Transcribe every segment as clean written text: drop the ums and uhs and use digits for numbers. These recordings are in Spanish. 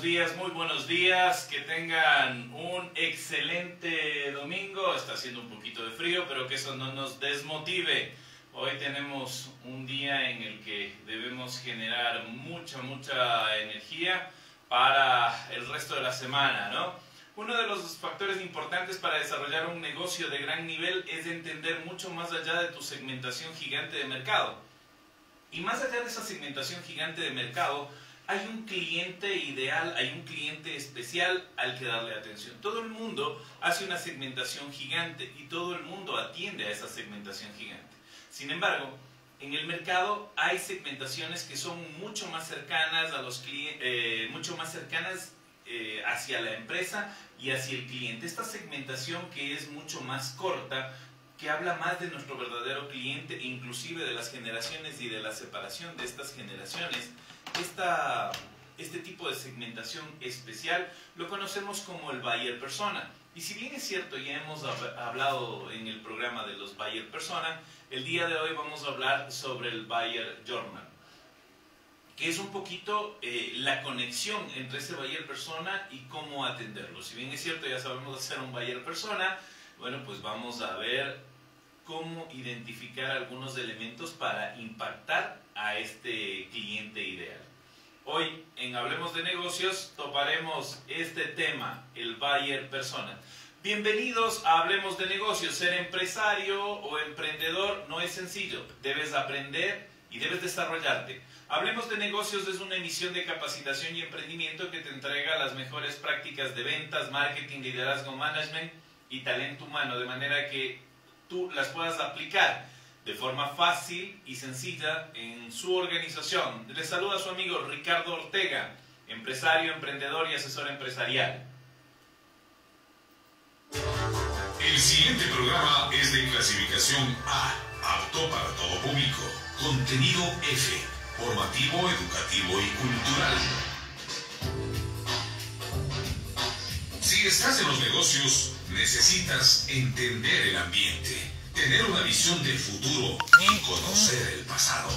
días, muy buenos días, que tengan un excelente domingo. Está haciendo un poquito de frío, pero que eso no nos desmotive. Hoy tenemos un día en el que debemos generar mucha energía para el resto de la semana, ¿no? Uno de los factores importantes para desarrollar un negocio de gran nivel es entender mucho más allá de tu segmentación gigante de mercado. Y más allá de esa segmentación gigante de mercado, hay un cliente ideal, hay un cliente especial al que darle atención. Todo el mundo hace una segmentación gigante y todo el mundo atiende a esa segmentación gigante. Sin embargo, en el mercado hay segmentaciones que son mucho más cercanas a los clientes, hacia la empresa y hacia el cliente. Esta segmentación que es mucho más corta, que habla más de nuestro verdadero cliente, inclusive de las generaciones y de la separación de estas generaciones. Este tipo de segmentación especial lo conocemos como el buyer persona. Y si bien es cierto, ya hemos hablado en el programa de los buyer persona, el día de hoy vamos a hablar sobre el buyer journal, que es un poquito la conexión entre ese buyer persona y cómo atenderlo. Si bien es cierto, ya sabemos hacer un buyer persona, bueno, pues vamos a ver cómo identificar algunos elementos para impactar a este cliente ideal. Hoy en Hablemos de Negocios toparemos este tema, el buyer persona. Bienvenidos a Hablemos de Negocios. Ser empresario o emprendedor no es sencillo. Debes aprender y debes desarrollarte. Hablemos de Negocios es una emisión de capacitación y emprendimiento que te entrega las mejores prácticas de ventas, marketing, liderazgo, management y talento humano, de manera que tú las puedas aplicar de forma fácil y sencilla en su organización. Les saluda su amigo Ricardo Ortega, empresario, emprendedor y asesor empresarial. El siguiente programa es de clasificación A, apto para todo público. Contenido F, formativo, educativo y cultural. Si estás en los negocios, necesitas entender el ambiente, tener una visión del futuro y conocer el pasado.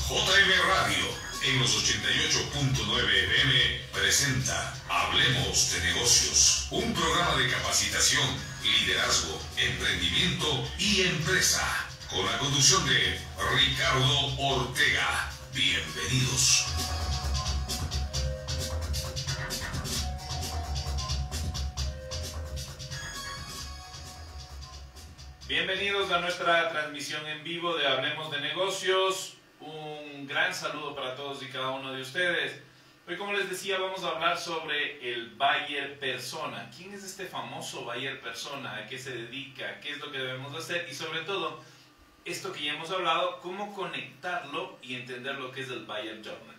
JM Radio, en los 88.9 FM, presenta Hablemos de Negocios, un programa de capacitación, liderazgo, emprendimiento y empresa, con la conducción de Ricardo Ortega. Bienvenidos. Bienvenidos a nuestra transmisión en vivo de Hablemos de Negocios. Un gran saludo para todos y cada uno de ustedes. Hoy, como les decía, vamos a hablar sobre el buyer persona. ¿Quién es este famoso buyer persona? ¿A qué se dedica? ¿Qué es lo que debemos hacer? Y sobre todo, esto que ya hemos hablado, cómo conectarlo y entender lo que es el buyer journal.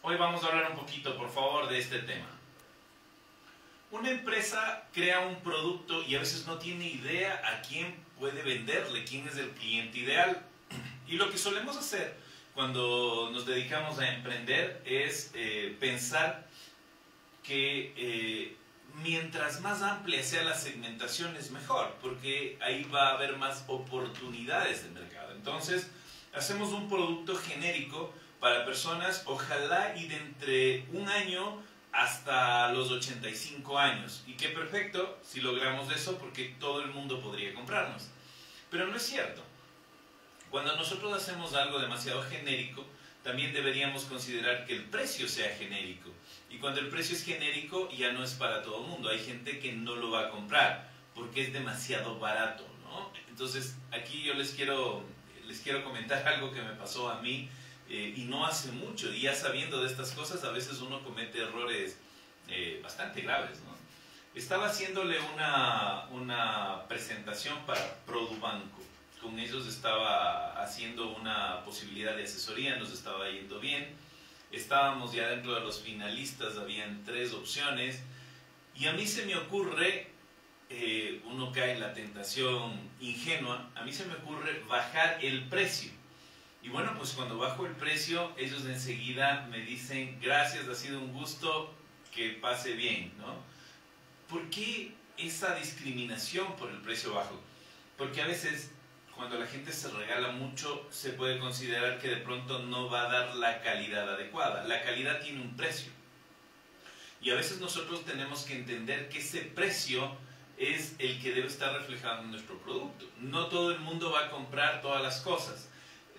Hoy vamos a hablar un poquito, por favor, de este tema. Una empresa crea un producto y a veces no tiene idea a quién puede venderle, quién es el cliente ideal. Y lo que solemos hacer cuando nos dedicamos a emprender es pensar que mientras más amplia sea la segmentación es mejor, porque ahí va a haber más oportunidades de mercado. Entonces, hacemos un producto genérico para personas, ojalá y de entre un año hasta los 85 años. Y qué perfecto si logramos eso, porque todo el mundo podría comprarnos. Pero no es cierto. Cuando nosotros hacemos algo demasiado genérico, también deberíamos considerar que el precio sea genérico. Y cuando el precio es genérico, ya no es para todo el mundo. Hay gente que no lo va a comprar porque es demasiado barato, ¿no? Entonces, aquí yo les quiero comentar algo que me pasó a mí. Y no hace mucho, y ya sabiendo de estas cosas, a veces uno comete errores bastante graves, ¿no? Estaba haciéndole una presentación para Produbanco. Con ellos estaba haciendo una posibilidad de asesoría, nos estaba yendo bien. Estábamos ya dentro de los finalistas, habían 3 opciones. Y a mí se me ocurre, uno cae en la tentación ingenua, a mí se me ocurre bajar el precio. Y bueno, pues cuando bajo el precio, ellos enseguida me dicen, gracias, ha sido un gusto, que pase bien, ¿no? ¿Por qué esa discriminación por el precio bajo? Porque a veces, cuando la gente se regala mucho, se puede considerar que de pronto no va a dar la calidad adecuada. La calidad tiene un precio. Y a veces nosotros tenemos que entender que ese precio es el que debe estar reflejado en nuestro producto. No todo el mundo va a comprar todas las cosas.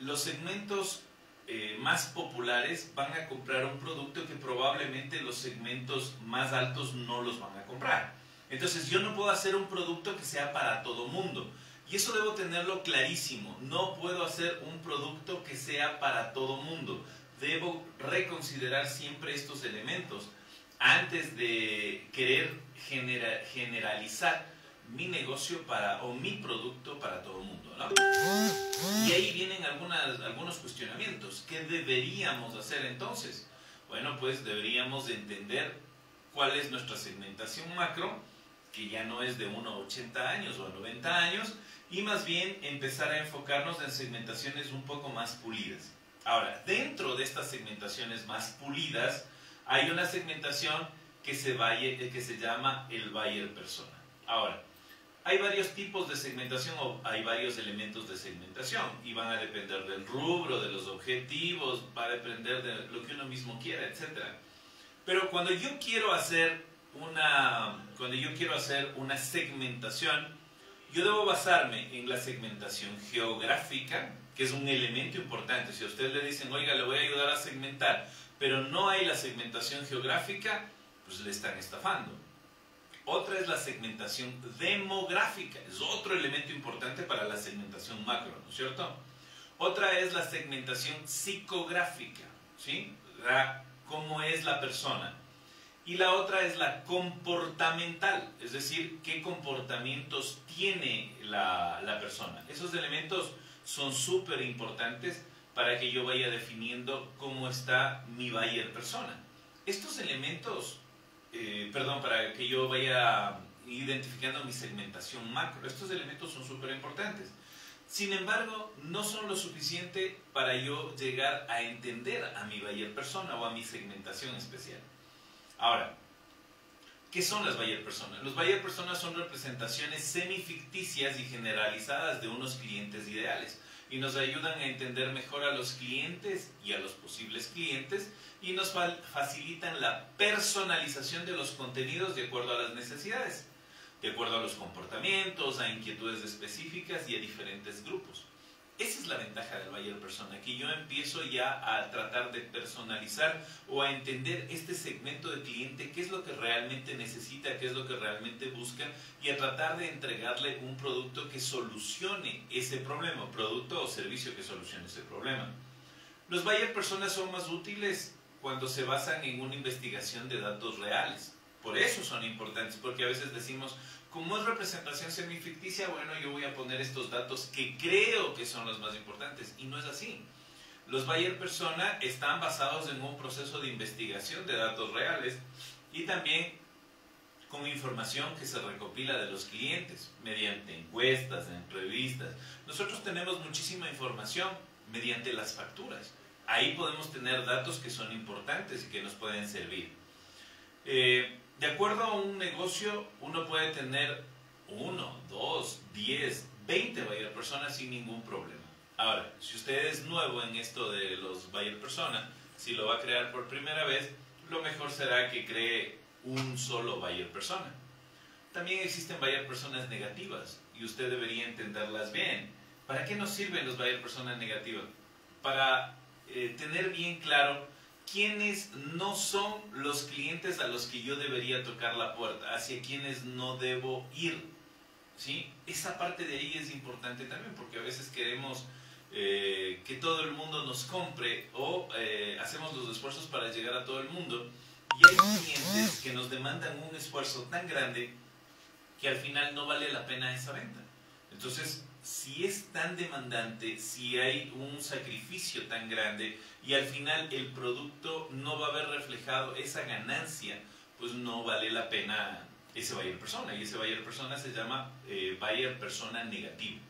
Los segmentos más populares van a comprar un producto que probablemente los segmentos más altos no los van a comprar. Entonces yo no puedo hacer un producto que sea para todo mundo. Y eso debo tenerlo clarísimo. No puedo hacer un producto que sea para todo mundo. Debo reconsiderar siempre estos elementos antes de querer generalizar mi negocio o mi producto para todo el mundo, ¿no? Y ahí vienen algunos cuestionamientos. ¿Qué deberíamos hacer entonces? Bueno, pues deberíamos entender cuál es nuestra segmentación macro, que ya no es de 1 a 80 años o a 90 años, y más bien empezar a enfocarnos en segmentaciones un poco más pulidas. Ahora, dentro de estas segmentaciones más pulidas, hay una segmentación que se llama el buyer persona. Ahora, hay varios tipos de segmentación o hay varios elementos de segmentación y van a depender del rubro, de los objetivos, va a depender de lo que uno mismo quiera, etc. Pero cuando yo quiero hacer una segmentación, yo debo basarme en la segmentación geográfica, que es un elemento importante. Si a usted le dicen, oiga, le voy a ayudar a segmentar, pero no hay la segmentación geográfica, pues le están estafando. Otra es la segmentación demográfica, es otro elemento importante para la segmentación macro, ¿no es cierto? Otra es la segmentación psicográfica, ¿sí? Cómo es la persona. Y la otra es la comportamental, es decir, qué comportamientos tiene la persona. Esos elementos son súper importantes para que yo vaya definiendo cómo está mi buyer persona. Estos elementos, para que yo vaya identificando mi segmentación macro, estos elementos son súper importantes. Sin embargo, no son lo suficiente para yo llegar a entender a mi buyer persona o a mi segmentación especial. Ahora, ¿qué son las buyer personas? Los buyer personas son representaciones semificticias y generalizadas de unos clientes ideales y nos ayudan a entender mejor a los clientes y a los posibles clientes y nos facilitan la personalización de los contenidos de acuerdo a las necesidades, de acuerdo a los comportamientos, a inquietudes específicas y a diferentes grupos. Esa es la ventaja del buyer persona, que yo empiezo ya a tratar de personalizar o a entender este segmento de cliente, qué es lo que realmente necesita, qué es lo que realmente busca y a tratar de entregarle un producto que solucione ese problema, producto o servicio que solucione ese problema. Los buyer personas son más útiles cuando se basan en una investigación de datos reales. Por eso son importantes, porque a veces decimos, como es representación semificticia, bueno, yo voy a poner estos datos que creo que son los más importantes, y no es así. Los buyer persona están basados en un proceso de investigación de datos reales y también con información que se recopila de los clientes mediante encuestas, entrevistas. Nosotros tenemos muchísima información mediante las facturas. Ahí podemos tener datos que son importantes y que nos pueden servir. De acuerdo a un negocio, uno puede tener 1, 2, 10, 20 buyer personas sin ningún problema. Ahora, si usted es nuevo en esto de los buyer persona, si lo va a crear por primera vez, lo mejor será que cree un solo buyer persona. También existen buyer personas negativas y usted debería entenderlas bien. ¿Para qué nos sirven los buyer personas negativas? Para tener bien claro quiénes no son los clientes a los que yo debería tocar la puerta, hacia quienes no debo ir, ¿sí? Esa parte de ahí es importante también, porque a veces queremos que todo el mundo nos compre o hacemos los esfuerzos para llegar a todo el mundo y hay clientes que nos demandan un esfuerzo tan grande que al final no vale la pena esa venta. Entonces, si es tan demandante, si hay un sacrificio tan grande y al final el producto no va a haber reflejado esa ganancia, pues no vale la pena ese buyer persona. Y ese buyer persona se llama buyer persona negativo,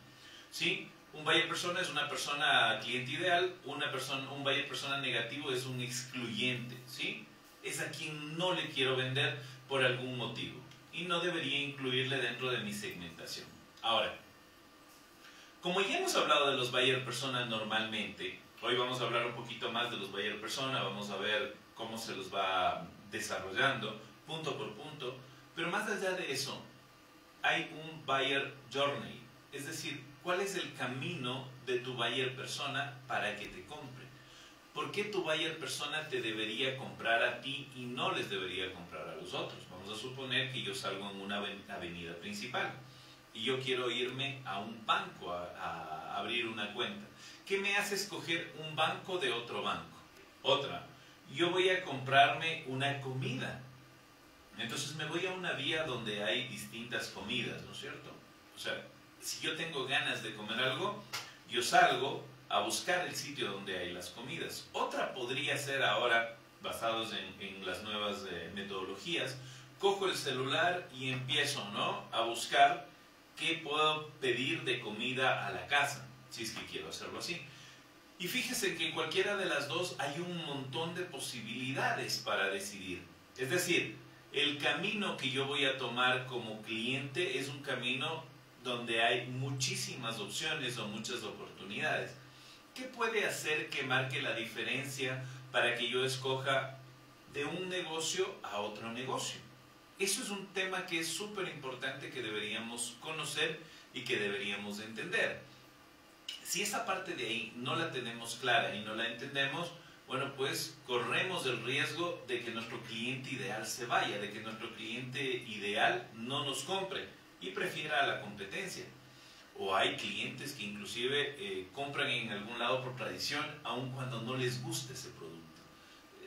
¿sí? Un buyer persona es una persona cliente ideal, un buyer persona negativo es un excluyente, ¿sí? Es a quien no le quiero vender por algún motivo y no debería incluirle dentro de mi segmentación. Ahora, como ya hemos hablado de los buyer persona normalmente, hoy vamos a hablar un poquito más de los buyer persona, vamos a ver cómo se los va desarrollando, punto por punto, pero más allá de eso, hay un buyer journey, es decir, ¿cuál es el camino de tu buyer persona para que te compre? ¿Por qué tu buyer persona te debería comprar a ti y no les debería comprar a los otros? Vamos a suponer que yo salgo en una avenida principal y yo quiero irme a un banco a abrir una cuenta. ¿Qué me hace escoger un banco de otro banco? Otra, yo voy a comprarme una comida. Entonces me voy a una vía donde hay distintas comidas, ¿no es cierto? O sea, si yo tengo ganas de comer algo, yo salgo a buscar el sitio donde hay las comidas. Otra podría ser ahora, basados en las nuevas metodologías, cojo el celular y empiezo, ¿no?, a buscar qué puedo pedir de comida a la casa, si es que quiero hacerlo así. Y fíjese que en cualquiera de las dos hay un montón de posibilidades para decidir. Es decir, el camino que yo voy a tomar como cliente es un camino donde hay muchísimas opciones o muchas oportunidades. ¿Qué puede hacer que marque la diferencia para que yo escoja de un negocio a otro negocio? Eso es un tema que es súper importante, que deberíamos conocer y que deberíamos entender. Si esa parte de ahí no la tenemos clara y no la entendemos, bueno, pues corremos el riesgo de que nuestro cliente ideal se vaya, de que nuestro cliente ideal no nos compre y prefiera a la competencia. O hay clientes que inclusive compran en algún lado por tradición, aun cuando no les guste ese producto.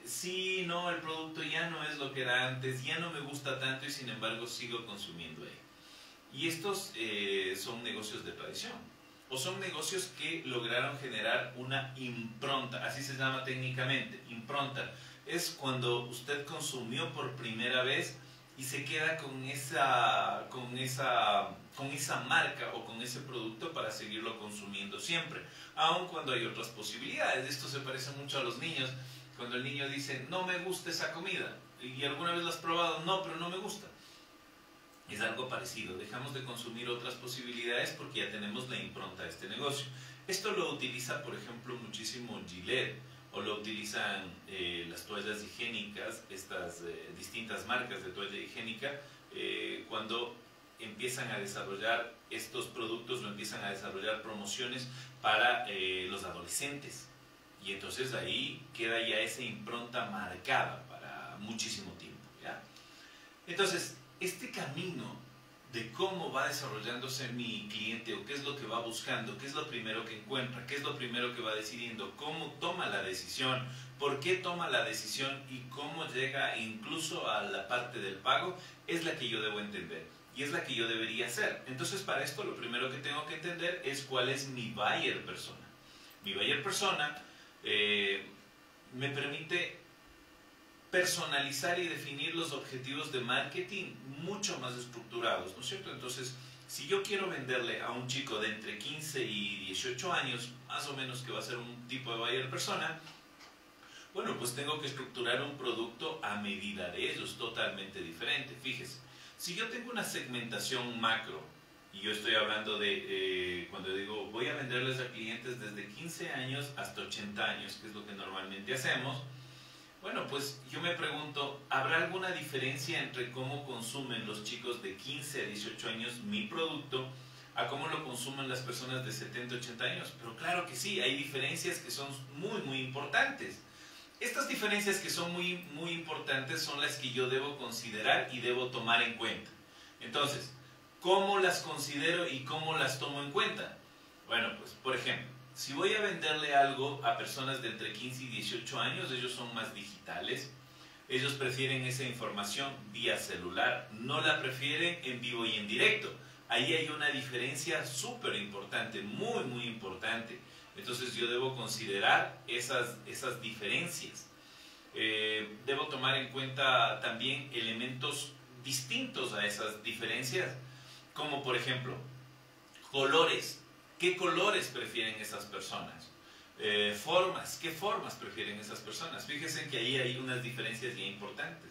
Sí, no, el producto ya no es lo que era antes, ya no me gusta tanto y sin embargo sigo consumiendo ahí. Y estos son negocios de tradición. O son negocios que lograron generar una impronta, así se llama técnicamente, impronta. Es cuando usted consumió por primera vez y se queda con esa marca o con ese producto para seguirlo consumiendo siempre, aun cuando hay otras posibilidades. Esto se parece mucho a los niños, cuando el niño dice, no me gusta esa comida, y alguna vez lo has probado, no, pero no me gusta. Es algo parecido, dejamos de consumir otras posibilidades porque ya tenemos la impronta de este negocio. Esto lo utiliza, por ejemplo, muchísimo Gillette, o lo utilizan las toallas higiénicas, estas distintas marcas de toalla higiénica, cuando empiezan a desarrollar estos productos o empiezan a desarrollar promociones para los adolescentes. Y entonces ahí queda ya esa impronta marcada para muchísimo tiempo, ¿ya? Entonces, este camino de cómo va desarrollándose mi cliente o qué es lo que va buscando, qué es lo primero que encuentra, qué es lo primero que va decidiendo, cómo toma la decisión, por qué toma la decisión y cómo llega incluso a la parte del pago, es la que yo debo entender y es la que yo debería hacer. Entonces, para esto lo primero que tengo que entender es cuál es mi buyer persona. Mi buyer persona me permite personalizar y definir los objetivos de marketing mucho más estructurados, ¿no es cierto? Entonces, si yo quiero venderle a un chico de entre 15 y 18 años, más o menos, que va a ser un tipo de buyer persona, bueno, pues tengo que estructurar un producto a medida de ellos, totalmente diferente. Fíjese, si yo tengo una segmentación macro, y yo estoy hablando de, cuando digo, voy a venderles a clientes desde 15 años hasta 80 años, que es lo que normalmente hacemos, bueno, pues yo me pregunto, ¿habrá alguna diferencia entre cómo consumen los chicos de 15 a 18 años mi producto a cómo lo consumen las personas de 70 a 80 años? Pero claro que sí, hay diferencias que son muy, muy importantes. Estas diferencias que son muy, muy importantes son las que yo debo considerar y debo tomar en cuenta. Entonces, ¿cómo las considero y cómo las tomo en cuenta? Bueno, pues, por ejemplo, si voy a venderle algo a personas de entre 15 y 18 años, ellos son más digitales, ellos prefieren esa información vía celular, no la prefieren en vivo y en directo. Ahí hay una diferencia súper importante, muy, muy importante. Entonces yo debo considerar esas diferencias. Debo tomar en cuenta también elementos distintos a esas diferencias, como por ejemplo, colores. ¿Qué colores prefieren esas personas? Formas. ¿Qué formas prefieren esas personas? Fíjense que ahí hay unas diferencias bien importantes.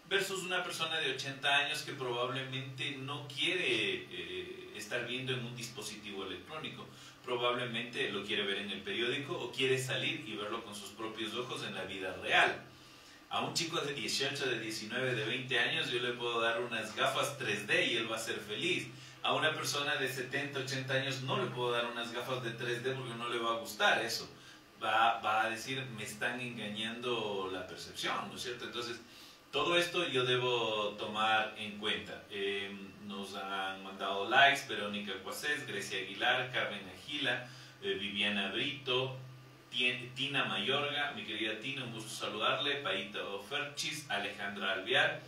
Versus una persona de 80 años que probablemente no quiere estar viendo en un dispositivo electrónico. Probablemente lo quiere ver en el periódico o quiere salir y verlo con sus propios ojos en la vida real. A un chico de 18, de 19, de 20 años yo le puedo dar unas gafas 3D y él va a ser feliz. A una persona de 70, 80 años no le puedo dar unas gafas de 3D porque no le va a gustar eso. Va a decir, me están engañando la percepción, ¿no es cierto? Entonces, todo esto yo debo tomar en cuenta. Nos han mandado likes Verónica Cuacés, Grecia Aguilar, Carmen Agila, Viviana Brito, Tina Mayorga, mi querida Tina, un gusto saludarle, Paito Ferchis, Alejandra Alvear,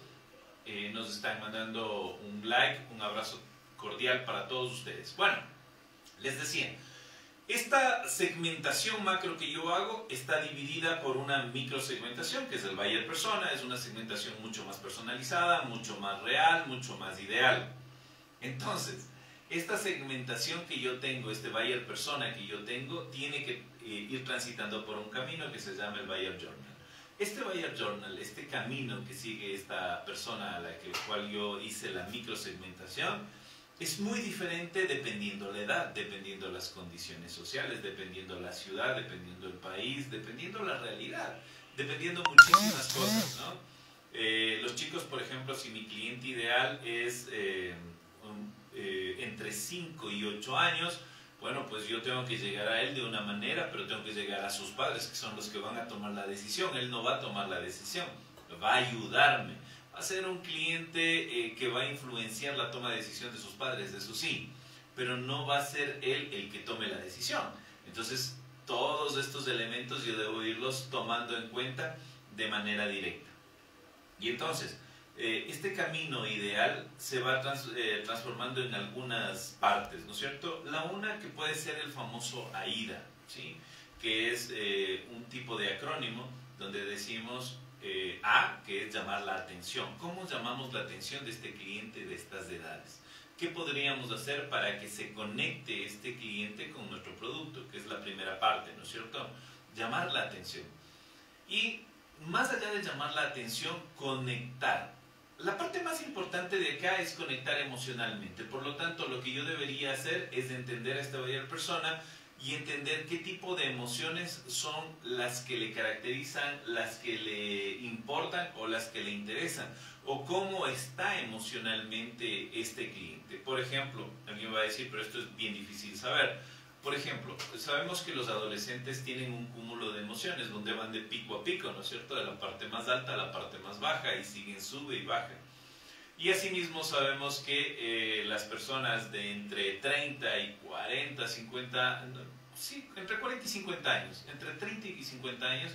nos están mandando un like, un abrazo cordial para todos ustedes. Bueno, les decía, esta segmentación macro que yo hago está dividida por una microsegmentación, que es el buyer persona, es una segmentación mucho más personalizada, mucho más real, mucho más ideal. Entonces, esta segmentación que yo tengo, este buyer persona que yo tengo, tiene que ir transitando por un camino que se llama el buyer journal. Este buyer journal, este camino que sigue esta persona a la cual yo hice la microsegmentación, es muy diferente dependiendo la edad, dependiendo las condiciones sociales, dependiendo la ciudad, dependiendo el país, dependiendo la realidad, dependiendo muchísimas cosas, ¿no? Los chicos, por ejemplo, si mi cliente ideal es entre 5 y 8 años, bueno, pues yo tengo que llegar a él de una manera, pero tengo que llegar a sus padres, que son los que van a tomar la decisión. Él no va a tomar la decisión, va a ayudarme. Va a ser un cliente que va a influenciar la toma de decisión de sus padres, eso sí, pero no va a ser él el que tome la decisión. Entonces, todos estos elementos yo debo irlos tomando en cuenta de manera directa. Y entonces, este camino ideal se va transformando en algunas partes, ¿no es cierto? La una que puede ser el famoso AIDA, ¿sí? Que es un tipo de acrónimo donde decimos A, que es llamar la atención. ¿Cómo llamamos la atención de este cliente de estas edades? ¿Qué podríamos hacer para que se conecte este cliente con nuestro producto? Que es la primera parte, ¿no es cierto? Llamar la atención. Y más allá de llamar la atención, conectar. La parte más importante de acá es conectar emocionalmente. Por lo tanto, lo que yo debería hacer es entender a esta buyer persona y entender qué tipo de emociones son las que le caracterizan, las que le importan o las que le interesan, o cómo está emocionalmente este cliente. Por ejemplo, alguien va a decir, pero esto es bien difícil saber. Por ejemplo, sabemos que los adolescentes tienen un cúmulo de emociones donde van de pico a pico, ¿no es cierto? De la parte más alta a la parte más baja y siguen, sube y baja. Y asimismo sabemos que las personas de entre 30 y 40, 50, sí, entre 40 y 50 años, entre 30 y 50 años,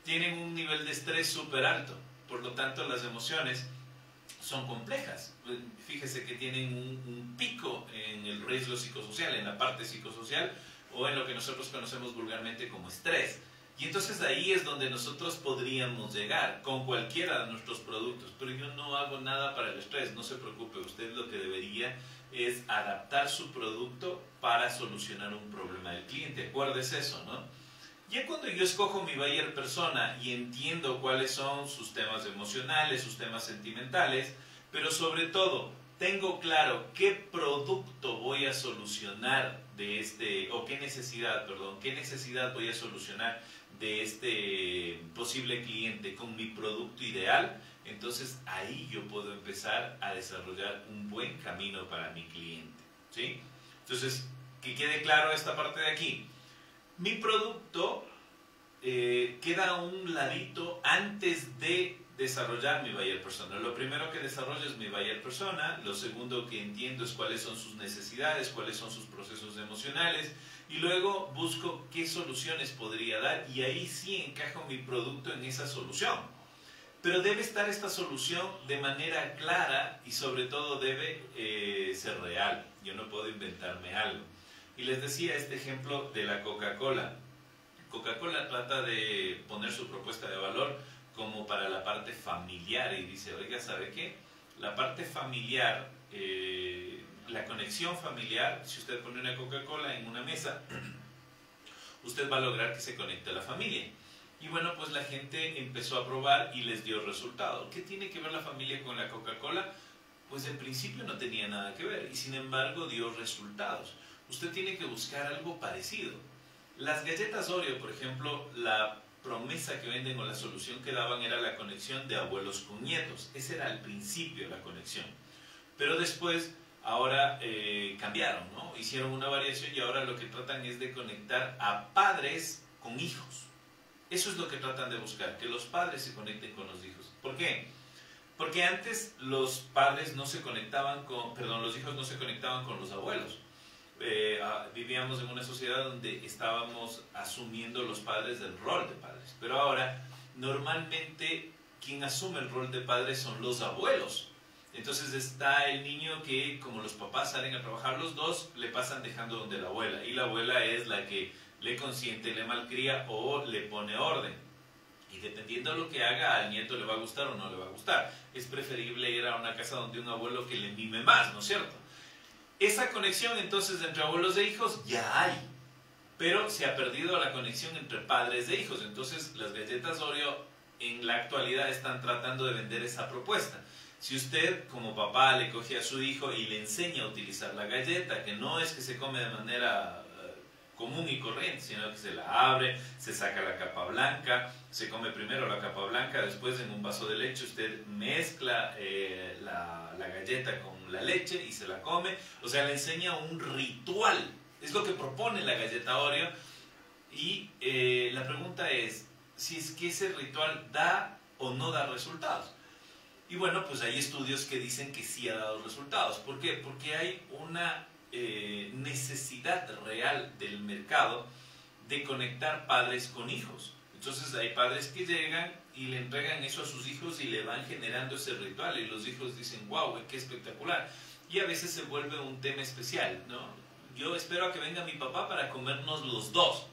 tienen un nivel de estrés súper alto. Por lo tanto, las emociones son complejas. Fíjese que tienen un pico en el riesgo psicosocial, en la parte psicosocial, o en lo que nosotros conocemos vulgarmente como estrés. Y entonces ahí es donde nosotros podríamos llegar con cualquiera de nuestros productos. Pero yo no hago nada para el estrés, no se preocupe. Usted lo que debería es adaptar su producto para solucionar un problema del cliente. Acuérdese eso, ¿no? Ya cuando yo escojo mi buyer persona y entiendo cuáles son sus temas emocionales, sus temas sentimentales, pero sobre todo tengo claro qué producto voy a solucionar de este, o qué necesidad voy a solucionar de este posible cliente con mi producto ideal, entonces ahí yo puedo empezar a desarrollar un buen camino para mi cliente, ¿sí? Entonces, que quede claro esta parte de aquí. Mi producto queda a un ladito antes de desarrollar mi buyer persona. Lo primero que desarrollo es mi buyer persona, lo segundo que entiendo es cuáles son sus necesidades, cuáles son sus procesos emocionales, y luego busco qué soluciones podría dar, y ahí sí encajo mi producto en esa solución. Pero debe estar esta solución de manera clara y sobre todo debe ser real. Yo no puedo inventarme algo. Y les decía este ejemplo de la Coca-Cola. Coca-Cola trata de poner su propuesta de valor como para la parte familiar y dice, oiga, ¿sabe qué? La parte familiar, la conexión familiar, si usted pone una Coca-Cola en una mesa, usted va a lograr que se conecte a la familia. Y bueno, pues la gente empezó a probar y les dio resultado. ¿Qué tiene que ver la familia con la Coca-Cola? Pues en principio no tenía nada que ver y sin embargo dio resultados. Usted tiene que buscar algo parecido. Las galletas Oreo, por ejemplo, la promesa que venden o la solución que daban era la conexión de abuelos con nietos. Ese era al principio la conexión. Pero después, ahora cambiaron, ¿no? Hicieron una variación y ahora lo que tratan es de conectar a padres con hijos. Eso es lo que tratan de buscar, que los padres se conecten con los hijos. ¿Por qué? Porque antes los padres no se conectaban con, perdón, los hijos no se conectaban con los abuelos. Vivíamos en una sociedad donde estábamos asumiendo los padres del rol de padres. Pero ahora, normalmente, quien asume el rol de padres son los abuelos. Entonces está el niño que, como los papás salen a trabajar los dos, le pasan dejando donde la abuela. Y la abuela es la que le consiente, le malcría o le pone orden. Y dependiendo de lo que haga, al nieto le va a gustar o no le va a gustar. Es preferible ir a una casa donde un abuelo que le mime más, ¿no es cierto? Esa conexión entonces entre abuelos e hijos ya hay, pero se ha perdido la conexión entre padres e hijos. Entonces las galletas Oreo en la actualidad están tratando de vender esa propuesta. Si usted como papá le coge a su hijo y le enseña a utilizar la galleta, que no es que se come de manera común y corriente, sino que se la abre, se saca la capa blanca, se come primero la capa blanca, después en un vaso de leche usted mezcla la galleta con la leche y se la come. O sea, le enseña un ritual. Es lo que propone la galleta Oreo. Y la pregunta es si es que ese ritual da o no da resultados. Y bueno, pues hay estudios que dicen que sí ha dado resultados. ¿Por qué? Porque hay una necesidad real del mercado de conectar padres con hijos. Entonces hay padres que llegan y le entregan eso a sus hijos y le van generando ese ritual y los hijos dicen, wow, qué espectacular. Y a veces se vuelve un tema especial, ¿no? Yo espero a que venga mi papá para comernos los dos.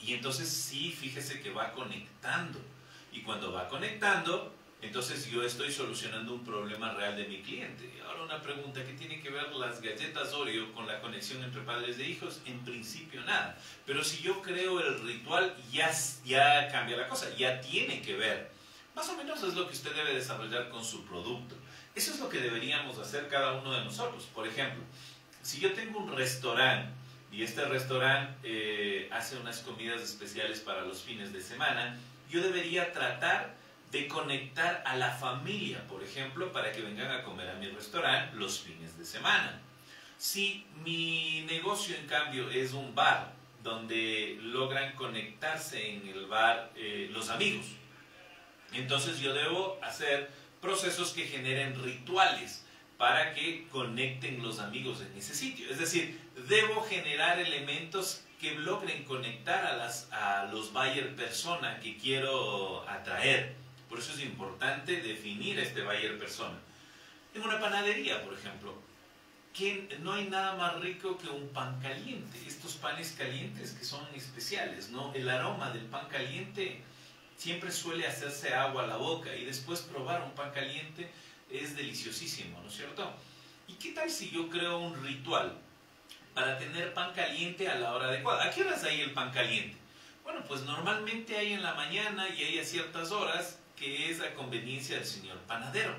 Y entonces sí, fíjese que va conectando. Y cuando va conectando, entonces yo estoy solucionando un problema real de mi cliente. Ahora una pregunta, ¿qué tiene que ver las galletas Oreo con la conexión entre padres e hijos? En principio nada. Pero si yo creo el ritual, ya cambia la cosa, ya tiene que ver. Más o menos es lo que usted debe desarrollar con su producto. Eso es lo que deberíamos hacer cada uno de nosotros. Por ejemplo, si yo tengo un restaurante y este restaurante hace unas comidas especiales para los fines de semana, yo debería tratar de conectar a la familia, por ejemplo, para que vengan a comer a mi restaurante los fines de semana. Si mi negocio, en cambio, es un bar, donde logran conectarse en el bar los amigos, entonces yo debo hacer procesos que generen rituales para que conecten los amigos en ese sitio. Es decir, debo generar elementos que logren conectar a los buyer persona que quiero atraer. Por eso es importante definir este buyer persona. En una panadería, por ejemplo, que no hay nada más rico que un pan caliente. Estos panes calientes que son especiales, ¿no? El aroma del pan caliente siempre suele hacerse agua a la boca y después probar un pan caliente es deliciosísimo, ¿no es cierto? ¿Y qué tal si yo creo un ritual para tener pan caliente a la hora adecuada? ¿A qué horas hay el pan caliente? Bueno, pues normalmente hay en la mañana y hay a ciertas horas, que es a conveniencia del señor panadero.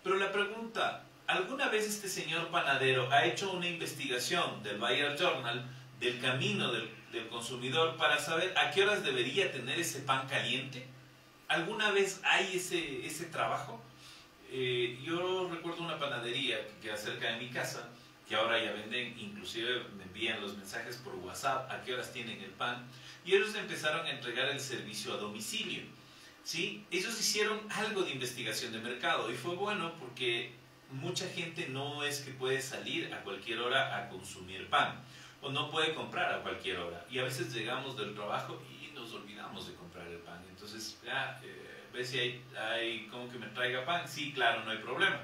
Pero la pregunta, ¿alguna vez este señor panadero ha hecho una investigación del Buyer Journal, del camino del consumidor, para saber a qué horas debería tener ese pan caliente? ¿Alguna vez hay ese trabajo? Yo recuerdo una panadería que queda cerca de mi casa, que ahora ya venden, inclusive me envían los mensajes por WhatsApp a qué horas tienen el pan, y ellos empezaron a entregar el servicio a domicilio. ¿Sí? Ellos hicieron algo de investigación de mercado y fue bueno porque mucha gente no es que puede salir a cualquier hora a consumir pan o no puede comprar a cualquier hora, y a veces llegamos del trabajo y nos olvidamos de comprar el pan. Entonces, ¿ves si hay como que me traiga pan? Sí, claro, no hay problema.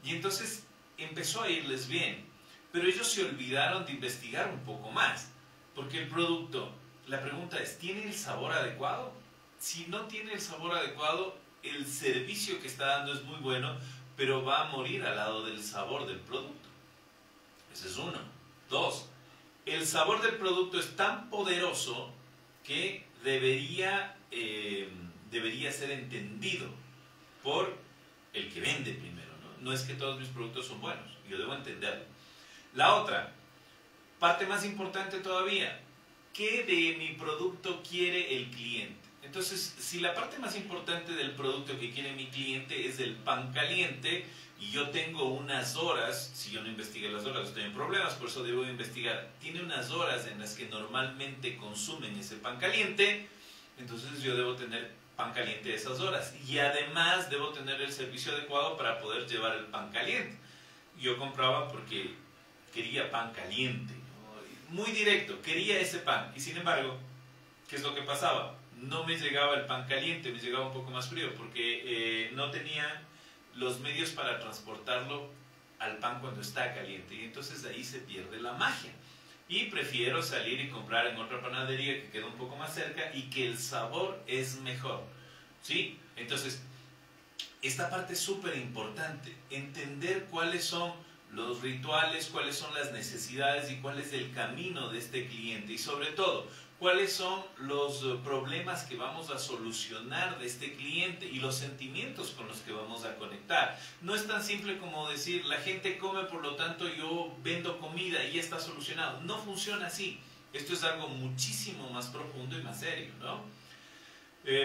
Y entonces empezó a irles bien, pero ellos se olvidaron de investigar un poco más, porque el producto, la pregunta es, ¿tiene el sabor adecuado? Si no tiene el sabor adecuado, el servicio que está dando es muy bueno, pero va a morir al lado del sabor del producto. Ese es uno. Dos, el sabor del producto es tan poderoso que debería ser entendido por el que vende primero, ¿no? No es que todos mis productos son buenos, yo debo entenderlo. La otra, parte más importante todavía, ¿qué de mi producto quiere el cliente? Entonces, si la parte más importante del producto que quiere mi cliente es el pan caliente, y yo tengo unas horas, si yo no investigué las horas, estoy en problemas, por eso debo investigar, tiene unas horas en las que normalmente consumen ese pan caliente, entonces yo debo tener pan caliente a esas horas. Y además debo tener el servicio adecuado para poder llevar el pan caliente. Yo compraba porque quería pan caliente, ¿no? Muy directo, quería ese pan. Y sin embargo, ¿qué es lo que pasaba? No me llegaba el pan caliente, me llegaba un poco más frío, porque no tenía los medios para transportarlo al pan cuando está caliente. Y entonces ahí se pierde la magia. Y prefiero salir y comprar en otra panadería que queda un poco más cerca y que el sabor es mejor, ¿sí? Entonces, esta parte es súper importante, entender cuáles son los rituales, cuáles son las necesidades y cuál es el camino de este cliente. Y sobre todo, cuáles son los problemas que vamos a solucionar de este cliente y los sentimientos con los que vamos a conectar. No es tan simple como decir, la gente come, por lo tanto yo vendo comida y ya está solucionado. No funciona así. Esto es algo muchísimo más profundo y más serio, ¿no?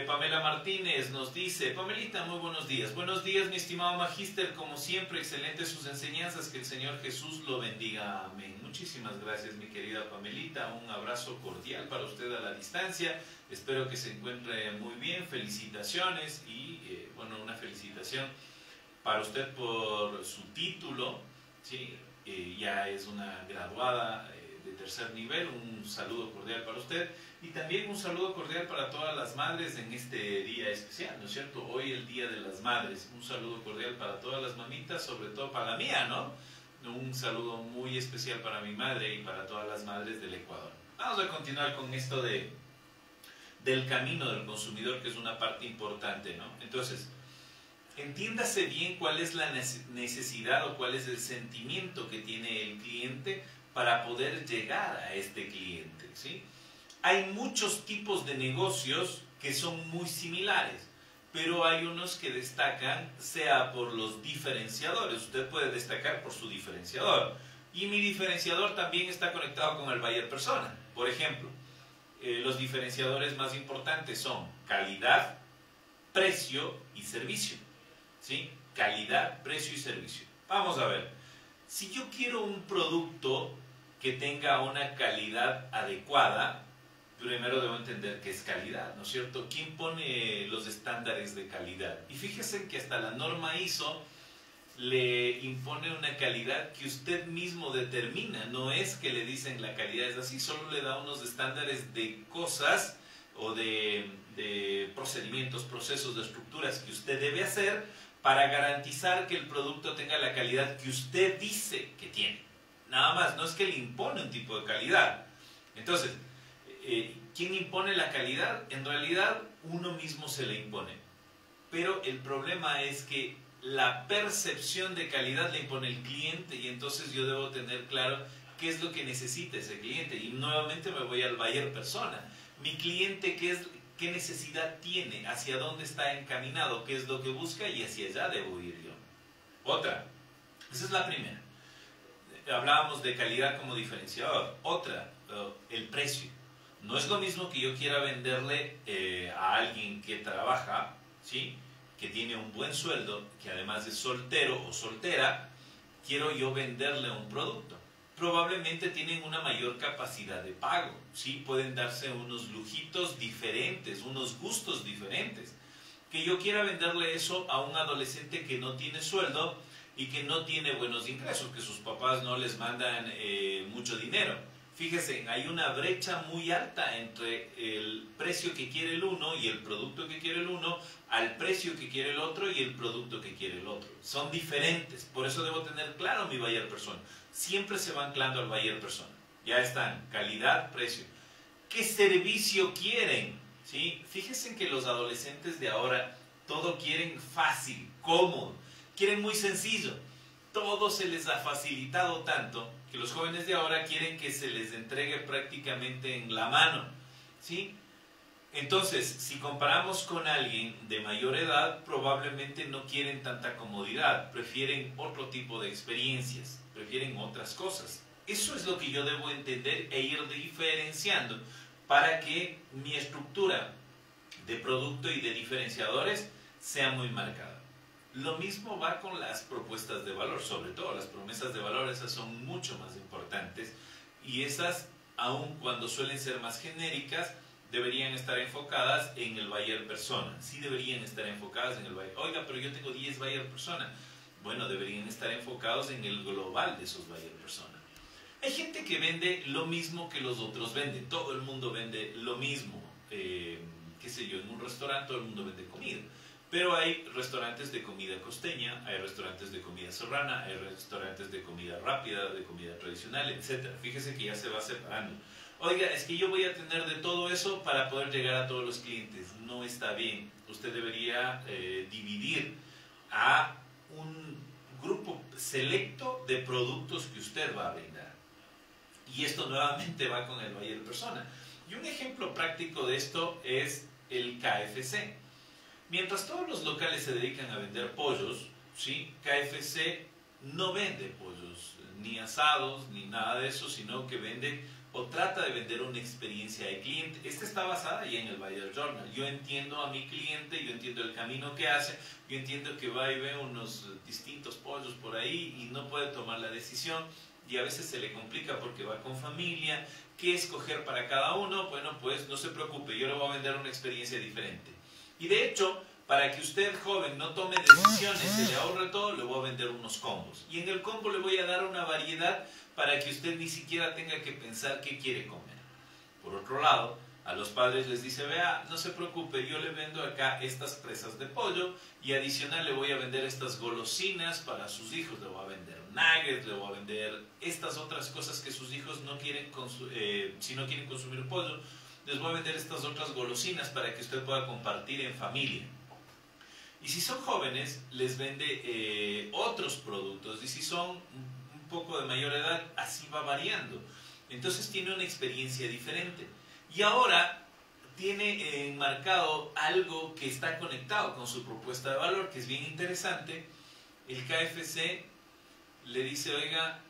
Pamela Martínez nos dice, Pamelita, muy buenos días. Buenos días, mi estimado magíster, como siempre, excelentes sus enseñanzas, que el Señor Jesús lo bendiga. Amén. Muchísimas gracias, mi querida Pamelita. Un abrazo cordial para usted a la distancia. Espero que se encuentre muy bien. Felicitaciones y, bueno, una felicitación para usted por su título, ¿sí? Ya es una graduada de tercer nivel. Un saludo cordial para usted. Y también un saludo cordial para todas las madres en este día especial, ¿no es cierto? Hoy el Día de las Madres. Un saludo cordial para todas las mamitas, sobre todo para la mía, ¿no? Un saludo muy especial para mi madre y para todas las madres del Ecuador. Vamos a continuar con esto del camino del consumidor, que es una parte importante, ¿no? Entonces, entiéndase bien cuál es la necesidad o cuál es el sentimiento que tiene el cliente para poder llegar a este cliente, ¿sí? Hay muchos tipos de negocios que son muy similares, pero hay unos que destacan, sea por los diferenciadores. Usted puede destacar por su diferenciador. Y mi diferenciador también está conectado con el buyer persona. Por ejemplo, los diferenciadores más importantes son calidad, precio y servicio, ¿sí? Calidad, precio y servicio. Vamos a ver. Si yo quiero un producto que tenga una calidad adecuada, primero debo entender qué es calidad, ¿no es cierto? ¿Quién pone los estándares de calidad? Y fíjese que hasta la norma ISO le impone una calidad que usted mismo determina. No es que le dicen la calidad es así, solo le da unos estándares de cosas o de procedimientos, procesos, de estructuras que usted debe hacer para garantizar que el producto tenga la calidad que usted dice que tiene. Nada más, no es que le impone un tipo de calidad. Entonces, ¿quién impone la calidad? En realidad, uno mismo se le impone. Pero el problema es que la percepción de calidad le impone el cliente y entonces yo debo tener claro qué es lo que necesita ese cliente. Y nuevamente me voy al buyer persona. Mi cliente, ¿qué necesidad tiene? ¿Hacia dónde está encaminado? ¿Qué es lo que busca? Y hacia allá debo ir yo. Otra. Esa es la primera. Hablábamos de calidad como diferenciador. Otra, el precio. No es lo mismo que yo quiera venderle a alguien que trabaja, ¿sí? Que tiene un buen sueldo, que además es soltero o soltera, quiero yo venderle un producto. Probablemente tienen una mayor capacidad de pago, ¿sí? Pueden darse unos lujitos diferentes, unos gustos diferentes. Que yo quiera venderle eso a un adolescente que no tiene sueldo y que no tiene buenos ingresos, que sus papás no les mandan mucho dinero. Fíjese, hay una brecha muy alta entre el precio que quiere el uno y el producto que quiere el uno, al precio que quiere el otro y el producto que quiere el otro. Son diferentes, por eso debo tener claro mi buyer persona. Siempre se va anclando al buyer persona. Ya están, calidad, precio. ¿Qué servicio quieren? ¿Sí? Fíjense que los adolescentes de ahora todo quieren fácil, cómodo, quieren muy sencillo. Todo se les ha facilitado tanto que los jóvenes de ahora quieren que se les entregue prácticamente en la mano, ¿sí? Entonces, si comparamos con alguien de mayor edad, probablemente no quieren tanta comodidad, prefieren otro tipo de experiencias, prefieren otras cosas. Eso es lo que yo debo entender e ir diferenciando para que mi estructura de producto y de diferenciadores sea muy marcada. Lo mismo va con las propuestas de valor, sobre todo las promesas de valor, esas son mucho más importantes y esas, aun cuando suelen ser más genéricas, deberían estar enfocadas en el buyer persona. Sí deberían estar enfocadas en el buyer. Oiga, pero yo tengo 10 buyer persona. Bueno, deberían estar enfocados en el global de esos buyer persona. Hay gente que vende lo mismo que los otros venden. Todo el mundo vende lo mismo. Qué sé yo, en un restaurante todo el mundo vende comida. Pero hay restaurantes de comida costeña, hay restaurantes de comida serrana, hay restaurantes de comida rápida, de comida tradicional, etc. Fíjese que ya se va separando. Oiga, es que yo voy a tener de todo eso para poder llegar a todos los clientes. No está bien. Usted debería dividir a un grupo selecto de productos que usted va a brindar. Y esto nuevamente va con el buyer persona. Y un ejemplo práctico de esto es el KFC. Mientras todos los locales se dedican a vender pollos, ¿sí? KFC no vende pollos, ni asados, ni nada de eso, sino que vende o trata de vender una experiencia de cliente. Esta está basada ya en el Buyer Journal. Yo entiendo a mi cliente, yo entiendo el camino que hace, yo entiendo que va y ve unos distintos pollos por ahí y no puede tomar la decisión y a veces se le complica porque va con familia. ¿Qué escoger para cada uno? Bueno, pues no se preocupe, yo le voy a vender una experiencia diferente. Y de hecho, para que usted, joven, no tome decisiones, se le ahorre todo, le voy a vender unos combos. Y en el combo le voy a dar una variedad para que usted ni siquiera tenga que pensar qué quiere comer. Por otro lado, a los padres les dice, vea, no se preocupe, yo le vendo acá estas presas de pollo y adicional le voy a vender estas golosinas para sus hijos, le voy a vender nuggets, le voy a vender estas otras cosas que sus hijos no quieren si no quieren consumir pollo, les voy a vender estas otras golosinas para que usted pueda compartir en familia. Y si son jóvenes, les vende otros productos. Y si son un poco de mayor edad, así va variando. Entonces tiene una experiencia diferente. Y ahora tiene enmarcado algo que está conectado con su propuesta de valor, que es bien interesante. El KFC le dice, oiga,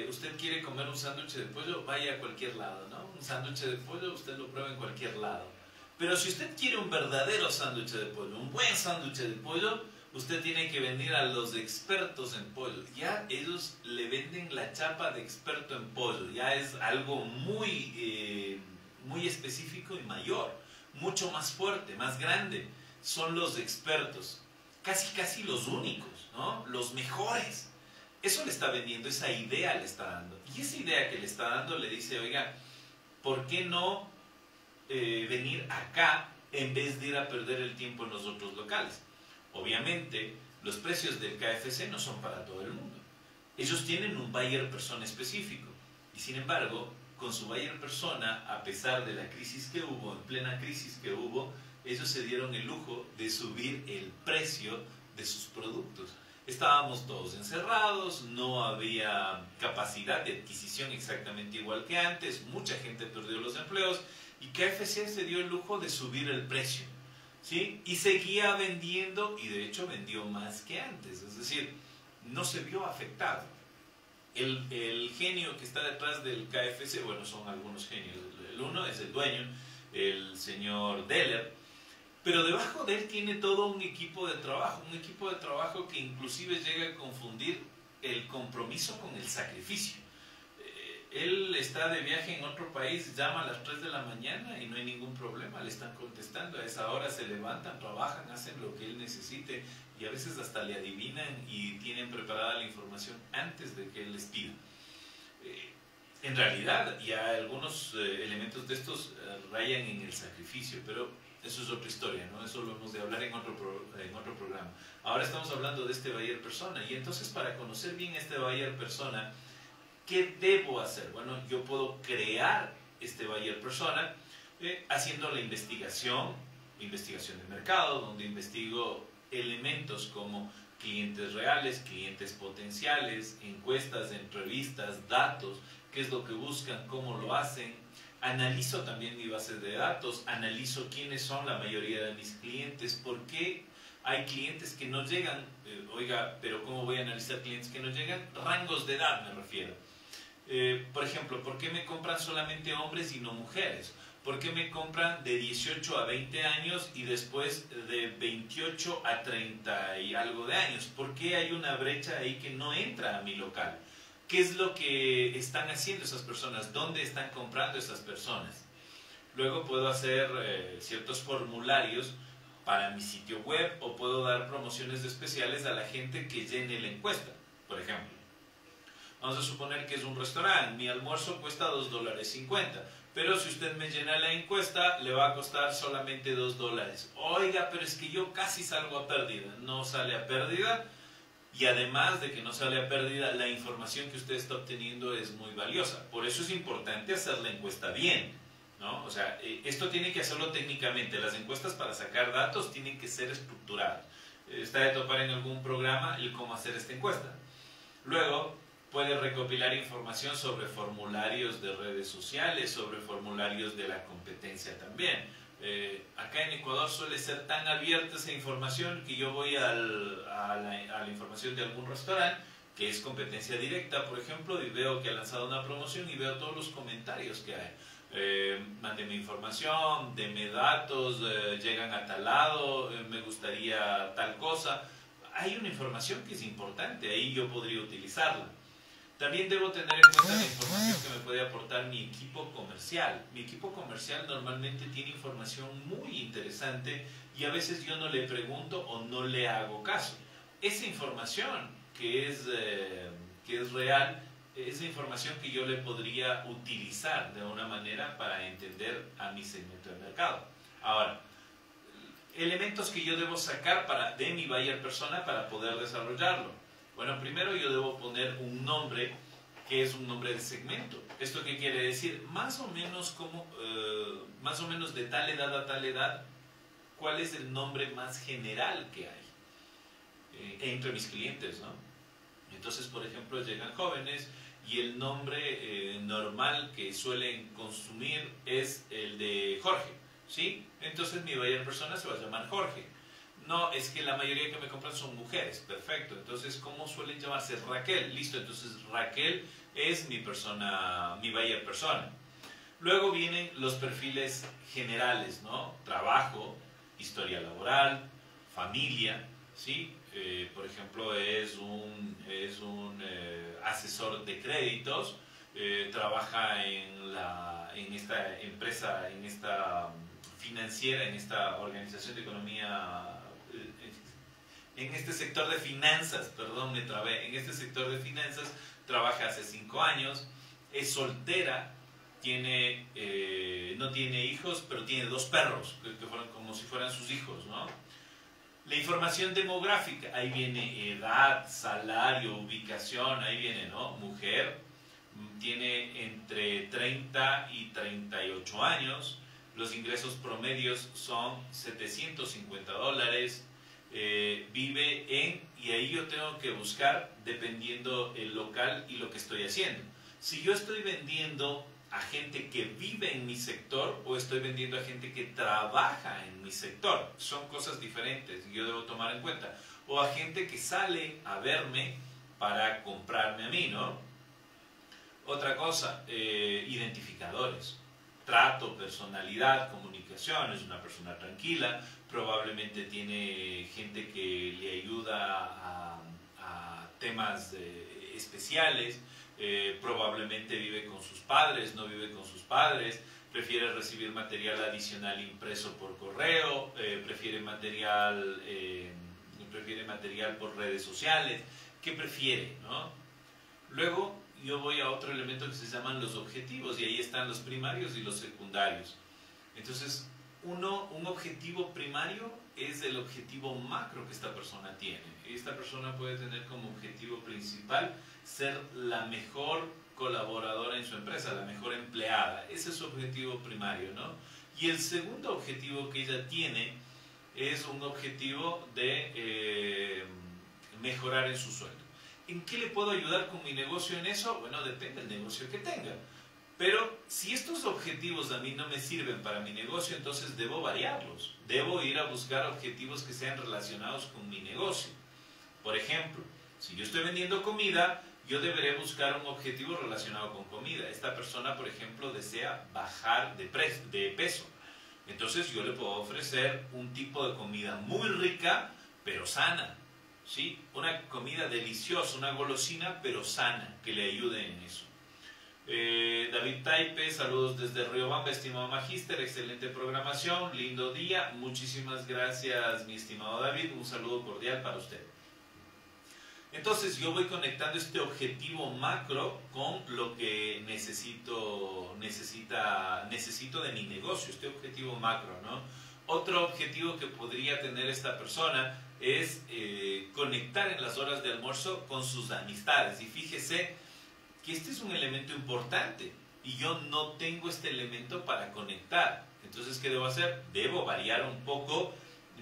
usted quiere comer un sándwich de pollo, vaya a cualquier lado, ¿no? Un sándwich de pollo usted lo prueba en cualquier lado. Pero si usted quiere un verdadero sándwich de pollo, un buen sándwich de pollo, usted tiene que venir a los expertos en pollo. Ya ellos le venden la chapa de experto en pollo. Ya es algo muy específico y mayor, mucho más fuerte, más grande. Son los expertos, casi los únicos, ¿no? Los mejores. Eso le está vendiendo, esa idea le está dando. Y esa idea que le está dando le dice, oiga, ¿por qué no venir acá en vez de ir a perder el tiempo en los otros locales? Obviamente, los precios del KFC no son para todo el mundo. Ellos tienen un buyer persona específico. Y sin embargo, con su buyer persona, a pesar de la crisis que hubo, en plena crisis que hubo, ellos se dieron el lujo de subir el precio de sus productos. Estábamos todos encerrados, no había capacidad de adquisición exactamente igual que antes, mucha gente perdió los empleos y KFC se dio el lujo de subir el precio, ¿sí? Y seguía vendiendo y de hecho vendió más que antes, es decir, no se vio afectado. El genio que está detrás del KFC, bueno, son algunos genios, el uno es el dueño, el señor Deller, pero debajo de él tiene todo un equipo de trabajo que inclusive llega a confundir el compromiso con el sacrificio. Él está de viaje en otro país, llama a las 3 de la mañana y no hay ningún problema, le están contestando. A esa hora se levantan, trabajan, hacen lo que él necesite y a veces hasta le adivinan y tienen preparada la información antes de que él les pida. En realidad, ya algunos elementos de estos rayan en el sacrificio, pero eso es otra historia, ¿no? Eso lo hemos de hablar en otro programa. Ahora estamos hablando de este buyer persona y entonces para conocer bien este buyer persona, ¿qué debo hacer? Bueno, yo puedo crear este buyer persona haciendo la investigación de mercado, donde investigo elementos como clientes reales, clientes potenciales, encuestas, entrevistas, datos, qué es lo que buscan, cómo lo hacen. Analizo también mi base de datos, analizo quiénes son la mayoría de mis clientes, por qué hay clientes que no llegan, oiga, pero ¿cómo voy a analizar clientes que no llegan? Rangos de edad me refiero. Por ejemplo, ¿por qué me compran solamente hombres y no mujeres? ¿Por qué me compran de 18 a 20 años y después de 28 a 30 y algo de años? ¿Por qué hay una brecha ahí que no entra a mi local? ¿Qué es lo que están haciendo esas personas? ¿Dónde están comprando esas personas? Luego puedo hacer ciertos formularios para mi sitio web o puedo dar promociones especiales a la gente que llene la encuesta. Por ejemplo, vamos a suponer que es un restaurante, mi almuerzo cuesta $2.50, pero si usted me llena la encuesta le va a costar solamente $2. Oiga, pero es que yo casi salgo a pérdida. No sale a pérdida, y además de que no sale a pérdida, la información que usted está obteniendo es muy valiosa. Por eso es importante hacer la encuesta bien, ¿no? O sea, esto tiene que hacerlo técnicamente. Las encuestas para sacar datos tienen que ser estructuradas. Está de topar en algún programa el cómo hacer esta encuesta. Luego, puede recopilar información sobre formularios de redes sociales, sobre formularios de la competencia también. Acá en Ecuador suele ser tan abierta esa información que yo voy a la información de algún restaurante, que es competencia directa, por ejemplo, y veo que ha lanzado una promoción y veo todos los comentarios que hay. Mándeme información, deme datos, llegan a tal lado, me gustaría tal cosa. Hay una información que es importante, ahí yo podría utilizarla. También debo tener en cuenta la información que me puede aportar mi equipo comercial. Mi equipo comercial normalmente tiene información muy interesante y a veces yo no le pregunto o no le hago caso. Esa información que es real, esa información que yo le podría utilizar de una manera para entender a mi segmento de mercado. Ahora, elementos que yo debo sacar de mi buyer persona para poder desarrollarlo. Bueno, primero yo debo poner un nombre que es un nombre de segmento. ¿Esto qué quiere decir? Más o menos de tal edad a tal edad, ¿cuál es el nombre más general que hay entre mis clientes, ¿no? Entonces, por ejemplo, llegan jóvenes y el nombre normal que suelen consumir es el de Jorge, ¿sí? Entonces mi buyer persona se va a llamar Jorge. No, es que la mayoría que me compran son mujeres. Perfecto. Entonces, ¿cómo suelen llamarse? Raquel. Listo. Entonces, Raquel es mi buyer persona. Luego vienen los perfiles generales, ¿no? Trabajo, historia laboral, familia, ¿sí? Por ejemplo, es un asesor de créditos, trabaja en esta empresa, en esta financiera, en esta organización de economía, en este sector de finanzas, perdón, me trabé, en este sector de finanzas trabaja hace 5 años, es soltera, no tiene hijos, pero tiene 2 perros, que fueron como si fueran sus hijos, ¿no? La información demográfica, ahí viene edad, salario, ubicación, ahí viene, ¿no? Mujer, tiene entre 30 y 38 años, los ingresos promedios son $750, vive y ahí yo tengo que buscar dependiendo el local y lo que estoy haciendo. Si yo estoy vendiendo a gente que vive en mi sector o estoy vendiendo a gente que trabaja en mi sector, son cosas diferentes y yo debo tomar en cuenta. O a gente que sale a verme para comprarme a mí, ¿no? Otra cosa, identificadores. Trato, personalidad, comunicación, es una persona tranquila, probablemente tiene gente que le ayuda a temas especiales, probablemente vive con sus padres, no vive con sus padres, prefiere recibir material adicional impreso por correo, prefiere material por redes sociales. ¿Qué prefiere, no? Luego yo voy a otro elemento que se llaman los objetivos y ahí están los primarios y los secundarios. Entonces, un objetivo primario es el objetivo macro que esta persona tiene. Esta persona puede tener como objetivo principal ser la mejor colaboradora en su empresa, la mejor empleada. Ese es su objetivo primario, ¿no? Y el segundo objetivo que ella tiene es un objetivo de mejorar en su sueldo. ¿En qué le puedo ayudar con mi negocio en eso? Bueno, depende del negocio que tenga. Pero si estos objetivos a mí no me sirven para mi negocio, entonces debo variarlos. Debo ir a buscar objetivos que sean relacionados con mi negocio. Por ejemplo, si yo estoy vendiendo comida, yo deberé buscar un objetivo relacionado con comida. Esta persona, por ejemplo, desea bajar de peso. Entonces yo le puedo ofrecer un tipo de comida muy rica, pero sana. ¿Sí? Una comida deliciosa, una golosina, pero sana, que le ayude en eso. David Taipe, saludos desde Riobamba, estimado magíster, excelente programación, lindo día, muchísimas gracias mi estimado David, un saludo cordial para usted. Entonces yo voy conectando este objetivo macro con lo que necesito de mi negocio, este objetivo macro, ¿no? Otro objetivo que podría tener esta persona es conectar en las horas de almuerzo con sus amistades. Y fíjese que este es un elemento importante y yo no tengo este elemento para conectar. Entonces, ¿qué debo hacer? Debo variar un poco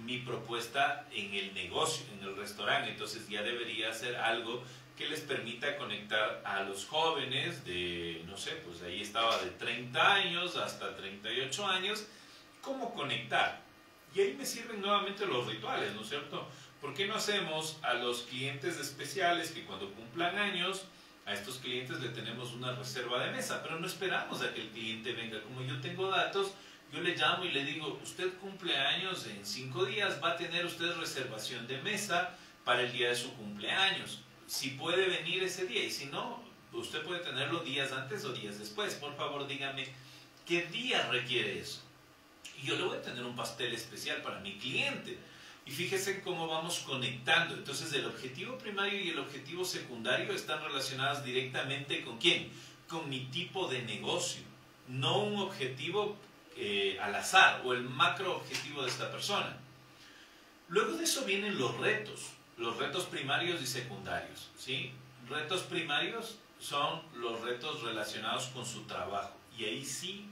mi propuesta en el negocio, en el restaurante. Entonces ya debería hacer algo que les permita conectar a los jóvenes de, no sé, pues ahí estaba de 30 años hasta 38 años. ¿Cómo conectar? Y ahí me sirven nuevamente los rituales, ¿no es cierto? ¿Por qué no hacemos a los clientes especiales que cuando cumplan años, a estos clientes le tenemos una reserva de mesa? Pero no esperamos a que el cliente venga. Como yo tengo datos, yo le llamo y le digo, usted cumple años en 5 días, va a tener usted reservación de mesa para el día de su cumpleaños. Si puede venir ese día y si no, usted puede tenerlo días antes o días después. Por favor, dígame, ¿qué día requiere eso? Y yo le voy a tener un pastel especial para mi cliente. Y fíjense cómo vamos conectando. Entonces el objetivo primario y el objetivo secundario están relacionados directamente ¿con quién? Con mi tipo de negocio. No un objetivo al azar o el macro objetivo de esta persona. Luego de eso vienen los retos primarios y secundarios, ¿sí? Retos primarios son los retos relacionados con su trabajo. Y ahí sí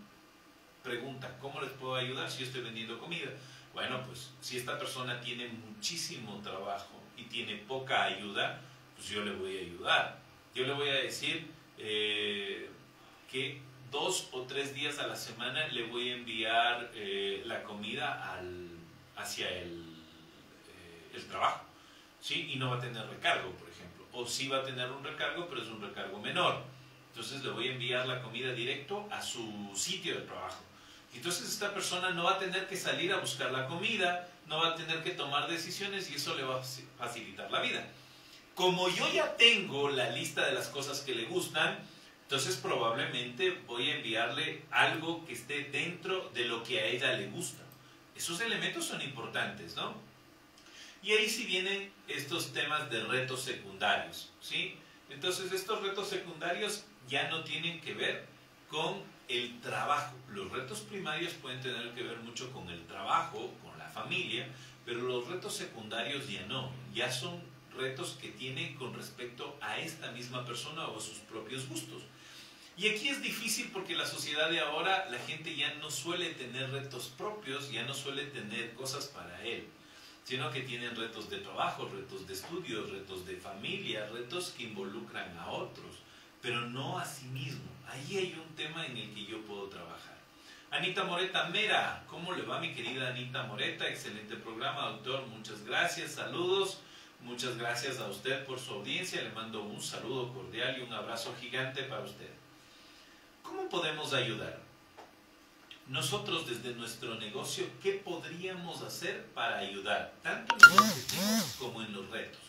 pregunta, ¿cómo les puedo ayudar si yo estoy vendiendo comida? Bueno, pues si esta persona tiene muchísimo trabajo y tiene poca ayuda, pues yo le voy a ayudar. Yo le voy a decir que 2 o 3 días a la semana le voy a enviar la comida hacia el trabajo, ¿sí? Y no va a tener recargo, por ejemplo. O sí va a tener un recargo, pero es un recargo menor. Entonces le voy a enviar la comida directo a su sitio de trabajo. Entonces esta persona no va a tener que salir a buscar la comida, no va a tener que tomar decisiones y eso le va a facilitar la vida. Como yo ya tengo la lista de las cosas que le gustan, entonces probablemente voy a enviarle algo que esté dentro de lo que a ella le gusta. Esos elementos son importantes, ¿no? Y ahí sí vienen estos temas de retos secundarios, ¿sí? Entonces estos retos secundarios ya no tienen que ver con el trabajo. Los retos primarios pueden tener que ver mucho con el trabajo, con la familia, pero los retos secundarios ya no. Ya son retos que tienen con respecto a esta misma persona o a sus propios gustos. Y aquí es difícil porque la sociedad de ahora, la gente ya no suele tener retos propios, ya no suele tener cosas para él, sino que tienen retos de trabajo, retos de estudios, retos de familia, retos que involucran a otros, pero no a sí mismo. Ahí hay un tema en el que yo puedo trabajar. Anita Moreta Mera, ¿cómo le va mi querida Anita Moreta? Excelente programa, doctor, muchas gracias, saludos. Muchas gracias a usted por su audiencia, le mando un saludo cordial y un abrazo gigante para usted. ¿Cómo podemos ayudar? Nosotros desde nuestro negocio, ¿qué podríamos hacer para ayudar? Tanto en los objetivos como en los retos.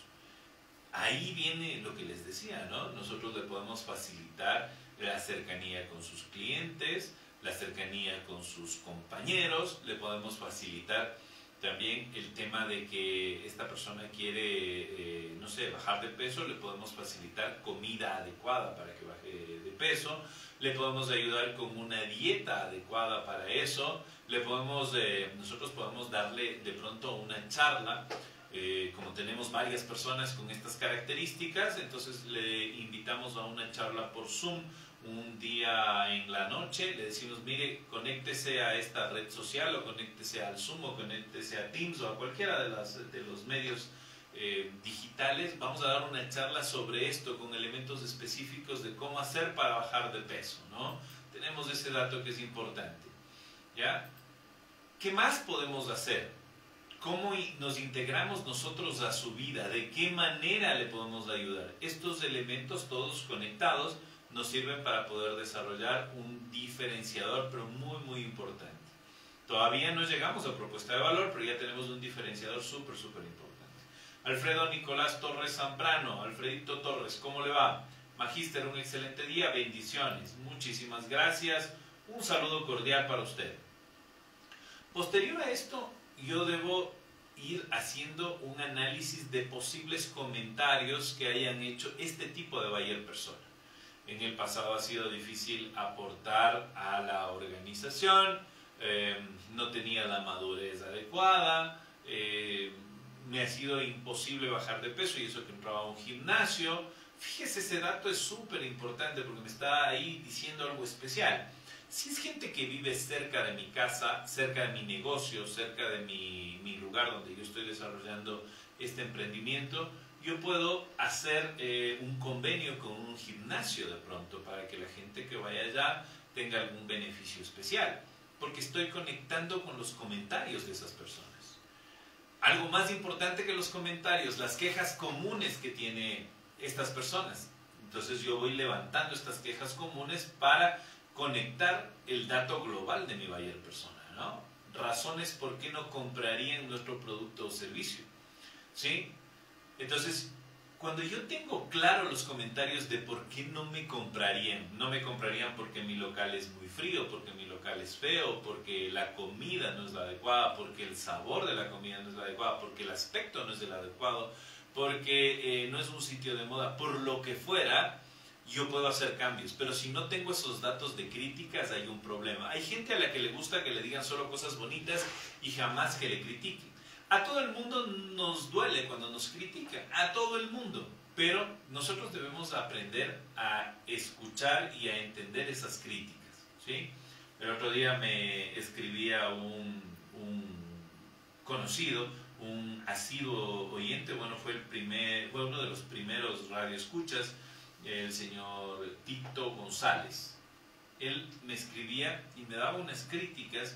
Ahí viene lo que les decía, ¿no? Nosotros le podemos facilitar la cercanía con sus clientes, la cercanía con sus compañeros, le podemos facilitar también el tema de que esta persona quiere, no sé, bajar de peso, le podemos facilitar comida adecuada para que baje de peso, le podemos ayudar con una dieta adecuada para eso, nosotros podemos darle de pronto una charla. Como tenemos varias personas con estas características, entonces le invitamos a una charla por Zoom un día en la noche, le decimos, mire, conéctese a esta red social o conéctese al Zoom o conéctese a Teams o a cualquiera de los medios digitales. Vamos a dar una charla sobre esto con elementos específicos de cómo hacer para bajar de peso, ¿no? Tenemos ese dato que es importante, ¿ya? ¿Qué más podemos hacer? cómo nos integramos nosotros a su vida, de qué manera le podemos ayudar. Estos elementos todos conectados nos sirven para poder desarrollar un diferenciador, pero muy, muy importante. Todavía no llegamos a propuesta de valor, pero ya tenemos un diferenciador súper, súper importante. Alfredo Nicolás Torres Zambrano, Alfredito Torres, ¿cómo le va? Magíster, un excelente día, bendiciones. Muchísimas gracias. Un saludo cordial para usted. Posterior a esto, yo debo ir haciendo un análisis de posibles comentarios que hayan hecho este tipo de buyer persona. En el pasado ha sido difícil aportar a la organización, no tenía la madurez adecuada, me ha sido imposible bajar de peso y eso que entraba a un gimnasio. Fíjese, ese dato es súper importante porque me está ahí diciendo algo especial. Si es gente que vive cerca de mi casa, cerca de mi negocio, cerca de mi lugar donde yo estoy desarrollando este emprendimiento, yo puedo hacer un convenio con un gimnasio de pronto para que la gente que vaya allá tenga algún beneficio especial, porque estoy conectando con los comentarios de esas personas. Algo más importante que los comentarios, las quejas comunes que tiene estas personas. Entonces yo voy levantando estas quejas comunes para conectar el dato global de mi buyer persona, ¿no? Razones por qué no comprarían nuestro producto o servicio, ¿sí? Entonces, cuando yo tengo claro los comentarios de por qué no me comprarían porque mi local es muy frío, porque mi local es feo, porque la comida no es la adecuada, porque el sabor de la comida no es la adecuada, porque el aspecto no es el adecuado, porque no es un sitio de moda, por lo que fuera, yo puedo hacer cambios. Pero si no tengo esos datos de críticas, hay un problema. Hay gente a la que le gusta que le digan solo cosas bonitas y jamás que le critiquen. A todo el mundo nos duele cuando nos critican, a todo el mundo. Pero nosotros debemos aprender a escuchar y a entender esas críticas, ¿sí? El otro día me escribía un conocido, un asiduo oyente, bueno, fue uno de los primeros radioescuchas, el señor Tito González. Él me escribía y me daba unas críticas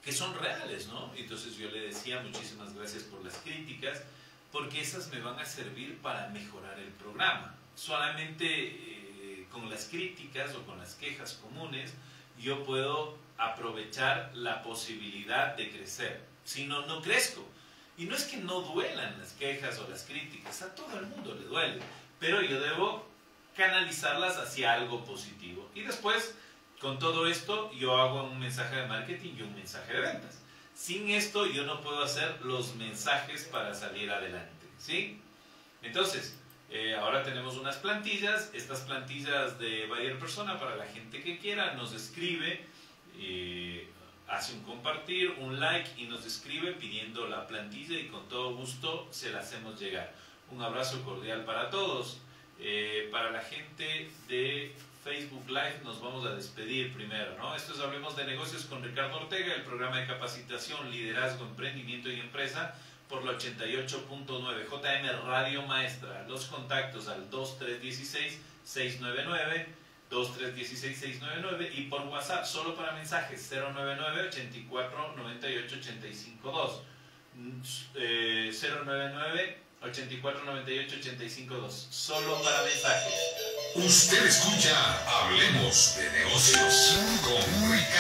que son reales, ¿no? Entonces yo le decía muchísimas gracias por las críticas, porque esas me van a servir para mejorar el programa. Solamente con las críticas o con las quejas comunes yo puedo aprovechar la posibilidad de crecer. Si no, no crezco. Y no es que no duelan las quejas o las críticas, a todo el mundo le duele, pero yo debo canalizarlas hacia algo positivo. Y después, con todo esto, yo hago un mensaje de marketing y un mensaje de ventas. Sin esto, yo no puedo hacer los mensajes para salir adelante, ¿sí? Entonces, ahora tenemos unas plantillas. Estas plantillas de buyer persona, para la gente que quiera, nos escribe, hace un compartir, un like y nos escribe pidiendo la plantilla y con todo gusto se la hacemos llegar. Un abrazo cordial para todos. Para la gente de Facebook Live nos vamos a despedir primero, ¿no? Esto es Hablemos de Negocios con Ricardo Ortega, el programa de capacitación, liderazgo, emprendimiento y empresa por la 88.9 JM Radio Maestra. Los contactos al 2316-699, 2316-699 y por WhatsApp solo para mensajes 099-8498-852, 099-8498-852, solo para mensajes. Usted escucha Hablemos de Negocios con Ricardo.